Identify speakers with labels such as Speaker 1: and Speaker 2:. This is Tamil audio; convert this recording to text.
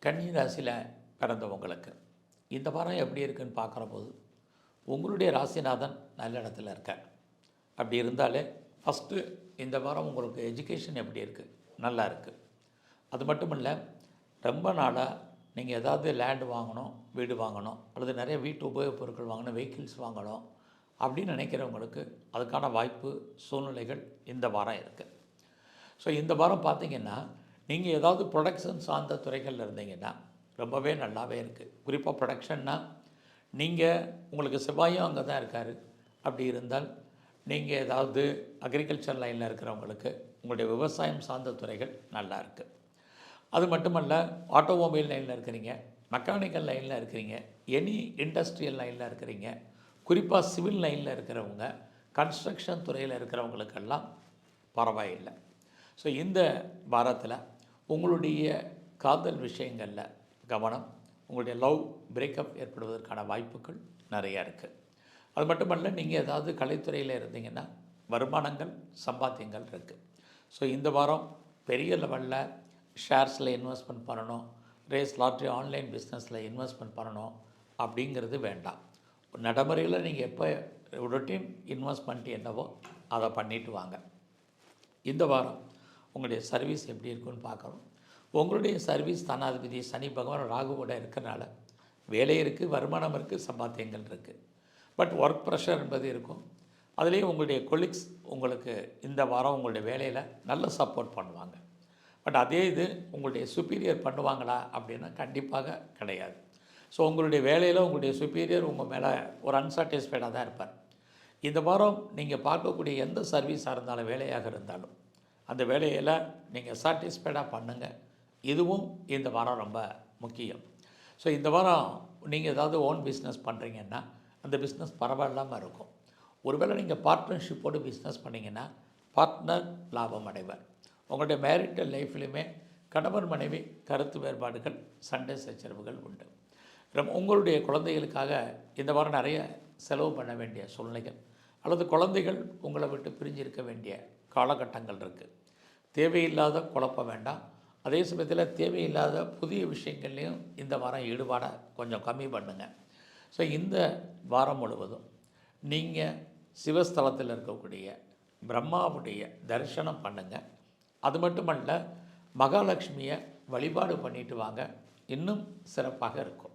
Speaker 1: கன்னி ராசியில் பிறந்தவங்களுக்கு இந்த வாரம் எப்படி இருக்குன்னு பார்க்குற போது உங்களுடைய ராசிநாதன் நல்ல இடத்துல இருக்கார். அப்படி இருந்தாலே ஃபஸ்ட்டு இந்த வாரம் உங்களுக்கு எஜுகேஷன் எப்படி இருக்குது, நல்லா இருக்குது. அது மட்டும் இல்லை, ரொம்ப நாளாக நீங்கள் ஏதாவது லேண்டு வாங்கணும், வீடு வாங்கணும், அல்லது நிறைய வீட்டு உபயோகப் பொருட்கள் வாங்கணும், வெஹிக்கிள்ஸ் வாங்கணும் அப்படின்னு நினைக்கிறவங்களுக்கு அதுக்கான வாய்ப்பு சூழ்நிலைகள் இந்த வாரம் இருக்குது. ஸோ இந்த வாரம் பார்த்திங்கன்னா நீங்கள் ஏதாவது ப்ரொடக்ஷன் சார்ந்த துறைகளில் இருந்தீங்கன்னா ரொம்பவே நல்லாவே இருக்குது. குறிப்பாக ப்ரொடக்ஷன்னா நீங்கள் உங்களுக்கு செவ்வாயும் அங்கே தான் இருக்கார். அப்படி இருந்தால் நீங்கள் ஏதாவது அக்ரிகல்ச்சர் லைனில் இருக்கிறவங்களுக்கு உங்களுடைய விவசாயம் சார்ந்த துறைகள் நல்லா இருக்குது. அது மட்டுமல்ல, ஆட்டோமொபைல் லைனில் இருக்கிறீங்க, மெக்கானிக்கல் லைனில் இருக்கிறீங்க, எனி இண்டஸ்ட்ரியல் லைனில் இருக்கிறீங்க, குறிப்பாக சிவில் லைனில் இருக்கிறவங்க, கன்ஸ்ட்ரக்ஷன் துறையில் இருக்கிறவங்களுக்கெல்லாம் பரவாயில்லை. ஸோ இந்த வாரத்தில் உங்களுடைய காதல் விஷயங்களில் கவனம், உங்களுடைய லவ் பிரேக்கப் ஏற்படுவதற்கான வாய்ப்புகள் நிறையா இருக்குது. அது மட்டுமல்ல, நீங்கள் ஏதாவது கலைத்துறையில் இருந்தீங்கன்னா வருமானங்கள் சம்பாத்தியங்கள் இருக்குது. ஸோ இந்த வாரம் பெரிய லெவலில் ஷேர்ஸில் இன்வெஸ்ட்மெண்ட் பண்ணணும், ரேஸ் லாட்ரி ஆன்லைன் பிஸ்னஸில் இன்வெஸ்ட்மெண்ட் பண்ணணும் அப்படிங்கிறது வேண்டாம். நடைமுறையில் நீங்கள் எப்போ ரொட்டீன் இன்வெஸ்ட்மெண்ட் என்னவோ அதை பண்ணிட்டு வாங்க. இந்த வாரம் உங்களுடைய சர்வீஸ் எப்படி இருக்குன்னு பார்க்குறோம். உங்களுடைய சர்வீஸ் ஸ்தானாதிபதி சனி பகவான் ராகுவோட இருக்கிறனால வேலை இருக்குது, வருமானம் இருக்குது, சம்பாத்தியங்கள் இருக்குது. பட் ஒர்க் ப்ரெஷர் என்பது இருக்கும். அதுலேயும் உங்களுடைய கொலீக்ஸ் உங்களுக்கு இந்த வாரம் உங்களுடைய வேலையில் நல்ல சப்போர்ட் பண்ணுவாங்க. பட் அதே இது உங்களுடைய சுப்பீரியர் பண்ணுவாங்களா அப்படின்னா கண்டிப்பாக கிடையாது. ஸோ உங்களுடைய வேலையில் உங்களுடைய சுப்பீரியர் உங்கள் மேலே ஒரு அன்சாட்டிஸ்ஃபைடாக தான் இருப்பார். இந்த வாரம் நீங்கள் பார்க்கக்கூடிய எந்த சர்வீஸாக இருந்தாலும், வேலையாக இருந்தாலும், அந்த வேலையில் நீங்கள் சாட்டிஸ்ஃபைடாக பண்ணுங்கள். இதுவும் இந்த வாரம் ரொம்ப முக்கியம். ஸோ இந்த வாரம் நீங்கள் ஏதாவது ஓன் பிஸ்னஸ் பண்ணுறீங்கன்னா அந்த பிஸ்னஸ் பரவாயில்லாமல் இருக்கும். ஒருவேளை நீங்கள் பார்ட்னர்ஷிப்போடு பிஸ்னஸ் பண்ணிங்கன்னா பார்ட்னர் லாபம் அடைவர். உங்களுடைய மேரிட்டல் லைஃப்லையுமே கணவன் மனைவி கருத்து வேறுபாடுகள், சண்டை சச்சரவுகள் உண்டு. உங்களுடைய குழந்தைகளுக்காக இந்த வாரம் நிறைய செலவு பண்ண வேண்டிய சூழ்நிலைகள், அல்லது குழந்தைகள் உங்களை விட்டு பிரிஞ்சிருக்க வேண்டிய காலகட்டங்கள் இருக்குது. தேவையில்லாத குழப்பம் வேண்டாம். அதே சமயத்தில் தேவையில்லாத புதிய விஷயங்கள்லையும் இந்த வாரம் ஈடுபாடை கொஞ்சம் கம்மி பண்ணுங்கள். ஸோ இந்த வாரம் முழுவதும் நீங்கள் சிவஸ்தலத்தில் இருக்கக்கூடிய பிரம்மாவுடைய தரிசனம் பண்ணுங்கள். அது மட்டுமல்ல, மகாலட்சுமியை வழிபாடு பண்ணிட்டு வாங்க, இன்னும் சிறப்பாக இருக்கும்.